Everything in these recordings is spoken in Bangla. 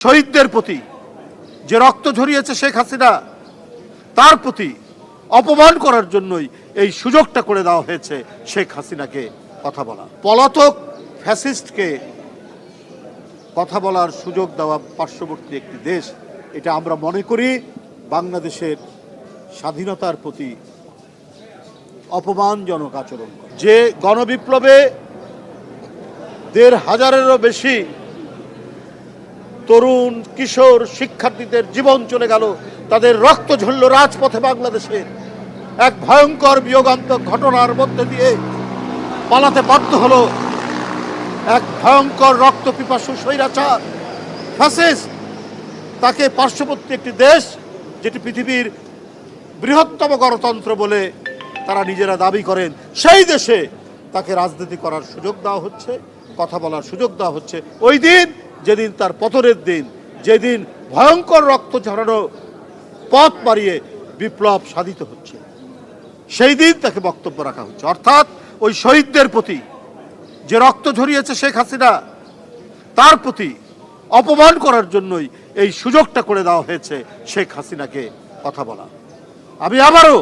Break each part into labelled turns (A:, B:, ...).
A: শহীদদের প্রতি যে রক্ত ঝরিয়েছে শেখ হাসিনা তার প্রতি অপমান করার জন্যই এই সুযোগটা করে দেওয়া হয়েছে শেখ হাসিনাকে কথা বলা। পলাতক ফ্যাসিস্টকে কথা বলার সুযোগ দেওয়া পার্শ্ববর্তী একটি দেশ, এটা আমরা মনে করি বাংলাদেশের স্বাধীনতার প্রতি অপমানজনক আচরণ। যে গণবিপ্লবে ১৫০০-এরও বেশি তরুণ কিশোর শিক্ষার্থীদের জীবন চলে গেল, তাদের রক্ত ঝরল রাজপথে, বাংলাদেশের এক ভয়ঙ্কর বিয়োগান্তক ঘটনার মধ্যে দিয়ে পালাতে বাধ্য হলো এক ভয়ঙ্কর রক্ত পিপাসু স্বৈরাচার ফ্যাসিস্ট। তাকে পার্শ্ববর্তী একটি দেশ, যেটি পৃথিবীর বৃহত্তম গণতন্ত্র বলে তারা নিজেরা দাবি করেন, সেই দেশে তাকে রাজনীতি করার সুযোগ দেওয়া হচ্ছে, কথা বলার সুযোগ দেওয়া হচ্ছে। ওই দিন, যেদিন তার পতনের দিন, যেদিন ভয়ঙ্কর রক্ত ঝরানো পথ মারিয়ে বিপ্লব সাধিত হচ্ছে, সেই দিন তাকে বক্তব্য রাখা হচ্ছে। অর্থাৎ ওই শহীদদের প্রতি যে রক্ত ঝরিয়েছে শেখ হাসিনা তার প্রতি অপমান করার জন্যই এই সুযোগটা করে দেওয়া হয়েছে শেখ হাসিনাকে কথা বলা। আমি আবারও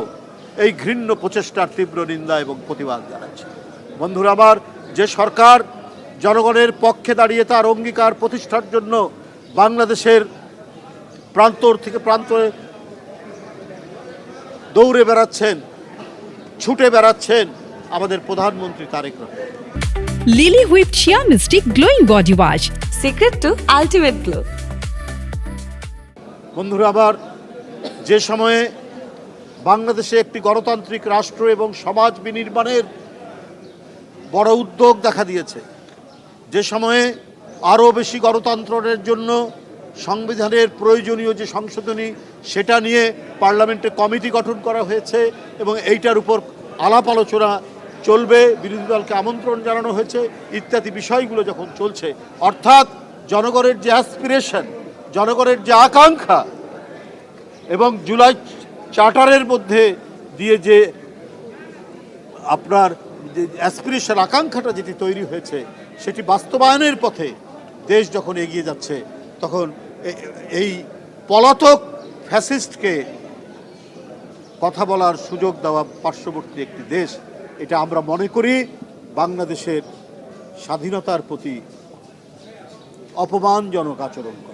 A: এই ঘৃণ্য প্রচেষ্টার তীব্র নিন্দা এবং প্রতিবাদ জানাচ্ছি। বন্ধুরা আমার, যে সরকার জনগণের পক্ষে দাঁড়িয়ে তার অঙ্গীকার প্রতিষ্ঠার জন্য বাংলাদেশের প্রান্তর থেকে প্রান্তরে দৌড়ে বেড়াচ্ছেন, ছুটে বেড়াচ্ছেন আমাদের প্রধানমন্ত্রী Tarique Rahman.
B: Lily whip shea mystic glowing body wash,
C: secret to ultimate glow.
A: বন্ধুরা আমার, যে সময়ে বাংলাদেশে একটি গণতান্ত্রিক রাষ্ট্র এবং সমাজ বিনির্মাণের বড় উদ্যোগ দেখা দিয়েছে, যে সময়ে আরও বেশি গণতন্ত্রের জন্য সংবিধানের প্রয়োজনীয় যে সংশোধনী সেটা নিয়ে পার্লামেন্টে কমিটি গঠন করা হয়েছে এবং এইটার উপর আলাপ আলোচনা চলবে, বিরোধী দলকে আমন্ত্রণ জানানো হয়েছে, ইত্যাদি বিষয়গুলো যখন চলছে, অর্থাৎ জনগণের যে অ্যাসপিরেশন, জনগণের যে আকাঙ্ক্ষা এবং জুলাই চার্টারের মধ্যে দিয়ে যে আপনার যে অ্যাসপিরেশন, আকাঙ্ক্ষাটা যেটি তৈরি হয়েছে, সেটি বাস্তবায়নের পথে দেশ যখন এগিয়ে যাচ্ছে, তখন এই পলাতক ফ্যাসিস্টকে কথা বলার সুযোগ দেওয়া পার্শ্ববর্তী একটি দেশ, এটা আমরা মনে করি বাংলাদেশের স্বাধীনতার প্রতি অপমানজনক আচরণ করে।